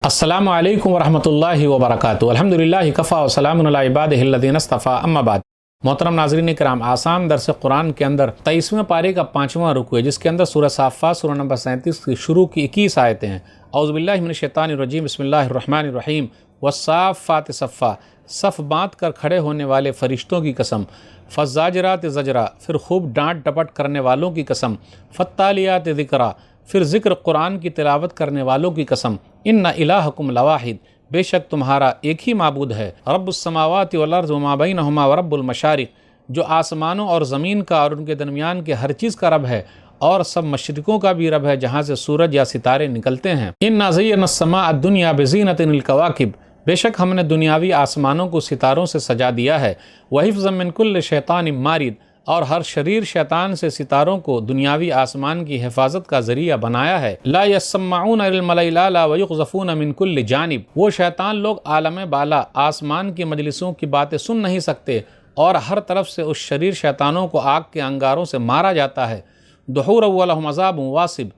अस्सलामु अलैकुम वरहमतुल्लाहि वबरकातुहू। अल्हम्दुलिल्लाहि कफ़ा व सलामुन अला इबादिहिल्लज़ीना इस्तफ़ा, अम्मा बाद। मोहतरम नाज़रीन किराम, आसान दर्स कुरान के अंदर 23वें पारे का 5वां रुकू है, जिसके अंदर सूरह साफ़ात सूरह नंबर 37 की शुरू की 21 आयतें हैं। औज़ुबिल्लाहि मिनश्शैतानिर्रजीम, बिस्मिल्लाहिर्रहमानिर्रहीम। वस्साफ़ात सफ़्फ़ा, सफ़ बाँध कर खड़े होने वाले फ़रिश्तों की कसम। फ़ज़्ज़ाजिरात ज़जरा, फिर खूब डांट डपट करने वालों की कसम। फ़त्तालियात ज़िक्रा, फिर ज़िक्र कुरान की तिलावत करने वालों की कसम। इन्ना इलाहकुम लवाहिद, बेशक तुम्हारा एक ही माबूद है। रब्बुस समावाति वल अर्ज़ वमा बैनहुमा व रब्बुल मशारिक़, जो आसमानों और ज़मीन का और उनके दरमियान के हर चीज़ का रब है, और सब मशरिकों का भी रब है जहाँ से सूरज या सितारे निकलते हैं। इन्ना ज़य्यनस समाअ दुनिया बिज़ीनतिल कवाकिब, बेशक हमने दुनियावी आसमानों को सितारों से सजा दिया है। वहिफ़्ज़म मिन कुल्लि शैतानिम मारिद, और हर शरीर शैतान से सितारों को दुनियावी आसमान की हिफाजत का ज़रिया बनाया है। ला यस्मऊन इलल मलाइल आला व युक़ज़फ़ून मिन कुल्लि जानिब, वो शैतान लोग आलम बाला आसमान की मजलिसों की बातें सुन नहीं सकते, और हर तरफ से उस शरीर शैतानों को आग के अंगारों से मारा जाता है। दुहूर व लहुम अज़ाबुन वासिब,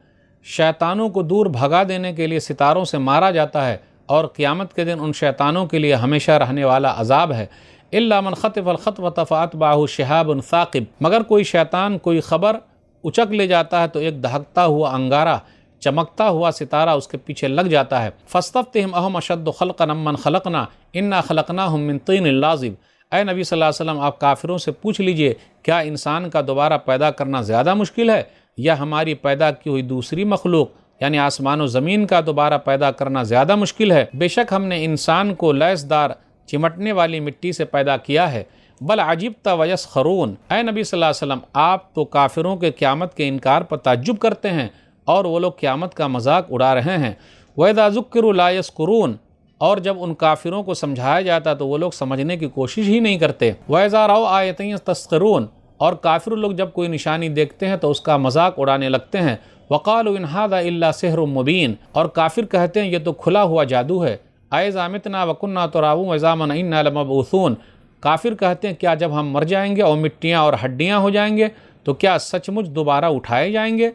शैतानों को दूर भगा देने के लिए सितारों से मारा जाता है, और क़यामत के दिन उन शैतानों के लिए हमेशा रहने वाला अज़ाब है। इल्ला मन ख़तफ़ल ख़तवत फ़अतबअहु शिहाबुन साक़िब, मगर कोई शैतान कोई ख़बर उचक ले जाता है तो एक दहकता हुआ अंगारा, चमकता हुआ सितारा उसके पीछे लग जाता है। फ़स्तफ़्तिहिम अहुम अशद्दु ख़ल्क़न अम्मन ख़लक़ना इन्ना ख़लक़नाहुम मिन तीनिल लाज़िब, ऐ नबी सल्लल्लाहु अलैहि वसल्लम, आप काफिरों से पूछ लीजिए, क्या इंसान का दोबारा पैदा करना ज़्यादा मुश्किल है, या हमारी पैदा की हुई दूसरी मखलूक यानी आसमान व ज़मीन का दोबारा पैदा करना ज़्यादा मुश्किल है। बेशक हमने इंसान को लैसदार चिमटने वाली मिट्टी से पैदा किया है। बल अजिब्ता वयस्खरून, ऐ नबी सल्लल्लाहु अलैहि वसल्लम, आप तो काफिरों के क़यामत के इनकार पर ताज्जुब करते हैं, और वो लोग क़यामत का मजाक उड़ा रहे हैं। वइज़ा ज़ुक्किरू ला यस्कुरून, और जब उन काफिरों को समझाया जाता तो वो लोग समझने की कोशिश ही नहीं करते। वइज़ा रअौ आयतन यस्तस्ख़िरून, और काफिर लोग जब कोई निशानी देखते हैं तो उसका मजाक उड़ाने लगते हैं। वक़ालू इन हाज़ा इल्ला सिहरुम मुबीन, और काफिर कहते हैं ये तो खुला हुआ जादू है। ऐज़ा मितना वकुन्ना तुराबा वज़ामन इन्ना लमबऊसून, काफिर कहते हैं क्या जब हम मर जाएंगे और मिट्टियाँ और हड्डियाँ हो जाएंगे तो क्या सचमुच दोबारा उठाए जाएंगे।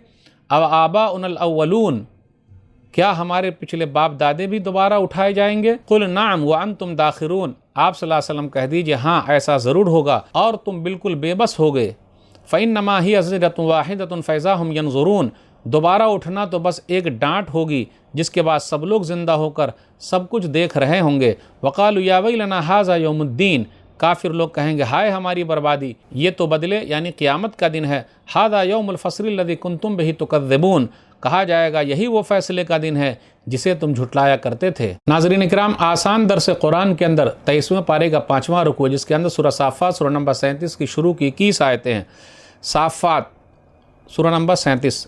अब आबाउनल अव्वलून, क्या हमारे पिछले बाप दादे भी दोबारा उठाए जाएंगे। कुल नाम व अंतुम दाखिरून, आप सल्लल्लाहु अलैहि वसल्लम कह दीजिए हाँ ऐसा ज़रूर होगा, और तुम बिल्कुल बेबस हो गए। फ़इन्नमा हिय ज़जरतुन वाहिदतुन फ़इज़ा हुम यंज़ुरून, दोबारा उठना तो बस एक डांट होगी, जिसके बाद सब लोग ज़िंदा होकर सब कुछ देख रहे होंगे। वक़ालू या वैलना हाज़ा यौमुद्दीन, काफिर लोग कहेंगे हाय हमारी बर्बादी, ये तो बदले यानी क़यामत का दिन है। हाज़ा यौमुल फ़स्ल लज़ी कुंतुम बिही तुकज़्ज़िबून, कहा जाएगा यही वो फैसले का दिन है जिसे तुम झुटलाया करते थे। नाज़रीन इकराम, आसान दर्स कुरान के अंदर 23वें पारे का 5वां रुकू, जिसके अंदर सूरह साफ़ात सूरह नंबर 37 की शुरू की 21 आयतें हैं। साफ़ात सूरह नंबर 37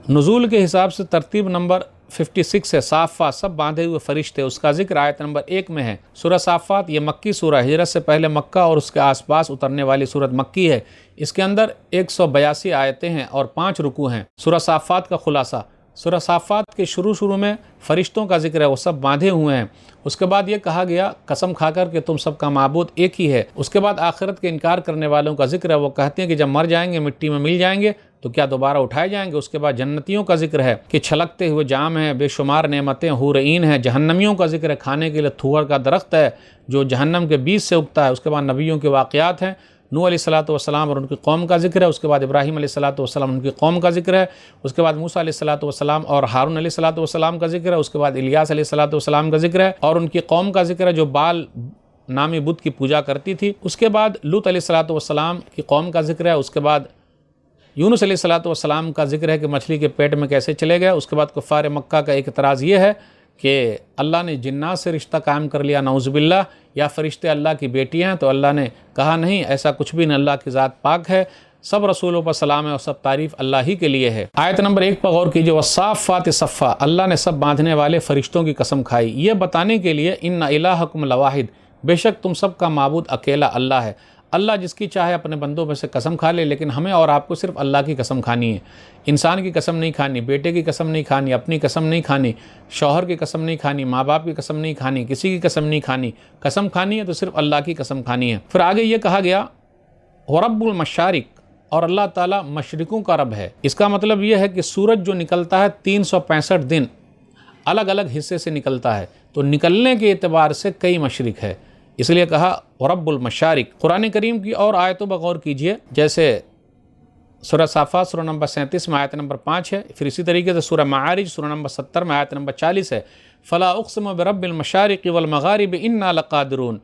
नुज़ूल के हिसाब से तरतीब नंबर 56 है। साफ़ात सब बांधे हुए फरिश्ते, उसका जिक्र आयत नंबर 1 में है। सूरह साफ़ात ये मक्की सूरह, हिजरत से पहले मक्का और उसके आसपास उतरने वाली सूरत मक्की है। इसके अंदर 182 आयतें हैं और 5 रुकू हैं। सूरह साफ़ात का खुलासा, सूरह साफ़ात के शुरू में फरिश्तों का जिक्र है, वो सब बांधे हुए हैं। उसके बाद ये कहा गया कसम खाकर कि तुम सबका माबूद एक ही है। उसके बाद आखिरत के इनकार करने वालों का जिक्र है, वो कहते हैं कि जब मर जाएंगे मिट्टी में मिल जाएंगे तो क्या दोबारा उठाए जाएंगे। उसके बाद जन्नतियों का जिक्र है कि छलकते हुए जाम हैं, बेशुमार नेमतें हूरईन हैं। जहन्नमियों का जिक्र है, खाने के लिए थूअर का दरख्त है जो जहन्नम के बीज से उगता है। उसके बाद नबियों के वाक़यात हैं, नूह अलैहिस्सलातु वस्सलाम और उनकी कौम का जिक्र है। उसके बाद इब्राहीम अलैहिस्सलातु वस्सलाम उनकी कौम का जिक्र है। उसके बाद मूसा अलैहिस्सलातु वस्सलाम और हारून अलैहिस्सलातु वस्सलाम का जिक्र है। उसके बाद इलियास अलैहिस्सलातु वस्सलाम का जिक्र है और उनकी कौम का जिक्र है जो बाल नामी बुत की पूजा करती थी। उसके बाद लूत अलैहिस्सलातु वस्सलाम की कौम का जिक्र है। उसके बाद यूनुस अलैहिस्सलातु वस्सलाम का जिक्र है कि मछली के पेट में कैसे चले गए। उसके बाद कुफ़ार मक्का का एक एतराज़ ये है कि अल्लाह ने जिन्नात से रिश्ता कायम कर लिया, नऊज़ुबिल्लाह, या फ़रिश्ते अल्लाह की बेटियाँ हैं। तो अल्लाह ने कहा नहीं, ऐसा कुछ भी नहीं, अल्लाह की ज़ात पाक है, सब रसूलों पर सलाम है और सब तारीफ़ अल्लाह ही के लिए है। आयत नंबर 1 पर गौर कीजिए, वस्साफ़ात सफ़्फ़ा, अल्लाह ने सब बांधने वाले फ़रिश्तों की कसम खाई, ये बताने के लिए इन्ना इलाहकुम लवाहिद, बेशक तुम सब का माबूद अकेला अल्लाह है। अल्लाह जिसकी चाहे अपने बंदों में से कसम खा ले, लेकिन हमें और आपको सिर्फ अल्लाह की कसम खानी है। इंसान की कसम नहीं खानी, बेटे की कसम नहीं खानी, अपनी कसम नहीं खानी, शौहर की कसम नहीं खानी, माँ बाप की कसम नहीं खानी, किसी की कसम नहीं खानी। कसम खानी है तो सिर्फ अल्लाह की कसम खानी है। फिर आगे ये कहा गया व रब्बुल मशारिक़, और अल्लाह ताला मशरिकों का रब है। इसका मतलब ये है कि सूरज जो निकलता है 365 दिन الگ الگ حصے سے نکلتا ہے، تو نکلنے کے اعتبار سے کئی مشرق ہے، اس لیے کہا رب المشارق۔ قرآن کریم کی اور آیتوں پر غور کیجئے، جیسے سورہ صافات سورہ نمبر 37 میں آیت نمبر 5 ہے، پھر اسی طریقے سے سورہ معارج سورہ نمبر 70 میں آیت نمبر 40 ہے، فلا اقسم برب المشارق والمغارب انا لقادرون،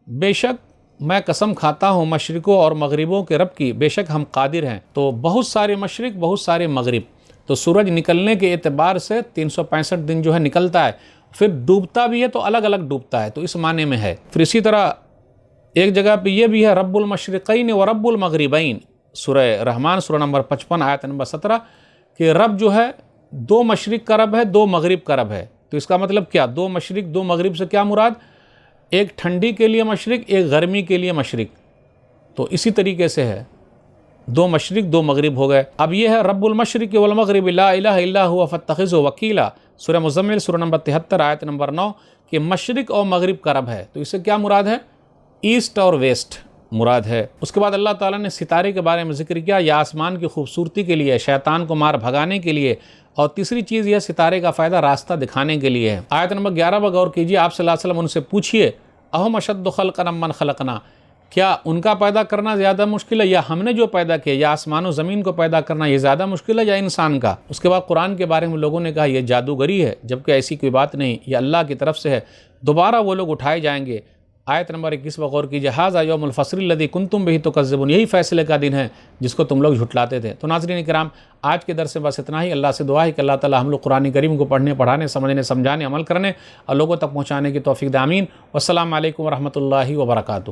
بے شک میں قسم کھاتا ہوں مشرقوں اور مغربوں کے رب کی، بے شک ہم قادر ہیں۔ تو بہت سارے مشرق، بہت سارے مغرب، تو سورج نکلنے کے اعتبار سے 365 دن جو ہے نکلتا ہے، پھر ڈوبتا بھی ہے تو الگ الگ ڈوبتا ہے، تو اس معنی میں ہے۔ پھر اسی طرح ایک جگہ پہ یہ بھی ہے رب المشرقین و رب المغربین، سورہ رحمان سورہ نمبر 55 آیت نمبر 17، کہ رب جو ہے 2 مشرق کا رب ہے، 2 مغرب کا رب ہے۔ تو اس کا مطلب کیا؟ 2 مشرق 2 مغرب سے کیا مراد؟ ایک ٹھنڈی کے لیے مشرق، ایک گرمی کے لیے مشرق، تو اسی طریقے سے ہے 2 مشرق 2 مغرب ہو گئے۔ اب یہ ہے رب المشرق والمغرب لا الہ الا هو فاتخذہ وکیلا، سورہ مزمل سورہ نمبر 73 آیت نمبر 9، کہ مشرق اور مغرب کا رب ہے، تو اس سے کیا مراد ہے؟ ایسٹ اور ویسٹ مراد ہے۔ اس کے بعد اللہ تعالیٰ نے ستارے کے بارے میں ذکر کیا، یہ آسمان کی خوبصورتی کے لیے، شیطان کو مار بھگانے کے لیے، اور تیسری چیز یہ ستارے کا فائدہ راستہ دکھانے کے لیے ہے۔ آیت نمبر 11 پر غور کیجیے، آپ صلی اللہ علیہ وسلم ان سے پوچھئے اہم اشد خلقا ممن خلقنا، کیا ان کا پیدا کرنا زیادہ مشکل ہے یا ہم نے جو پیدا کیا، یا آسمان و زمین کو پیدا کرنا یہ زیادہ مشکل ہے یا انسان کا؟ اس کے بعد قرآن کے بارے میں لوگوں نے کہا یہ جادوگری ہے، جبکہ ایسی کوئی بات نہیں، یہ اللہ کی طرف سے ہے، دوبارہ وہ لوگ اٹھائے جائیں گے۔ آیت نمبر 21 پر غور کیجیے، ھذا یوم الفصل الذی کنتم بہ تکذبون، یہی فیصلے کا دن ہے جس کو تم لوگ جھٹلاتے تھے۔ تو ناظرین کرام، آج کے درس سے بس اتنا ہی۔ اللہ سے دعا ہے کہ اللہ تعالی ہم لوگ قرآن کریم کو پڑھنے، پڑھانے، سمجھنے، سمجھانے، عمل کرنے اور لوگوں تک پہنچانے کی توفیق دے، آمین۔ والسلام علیکم ورحمۃ اللہ وبرکاتہ۔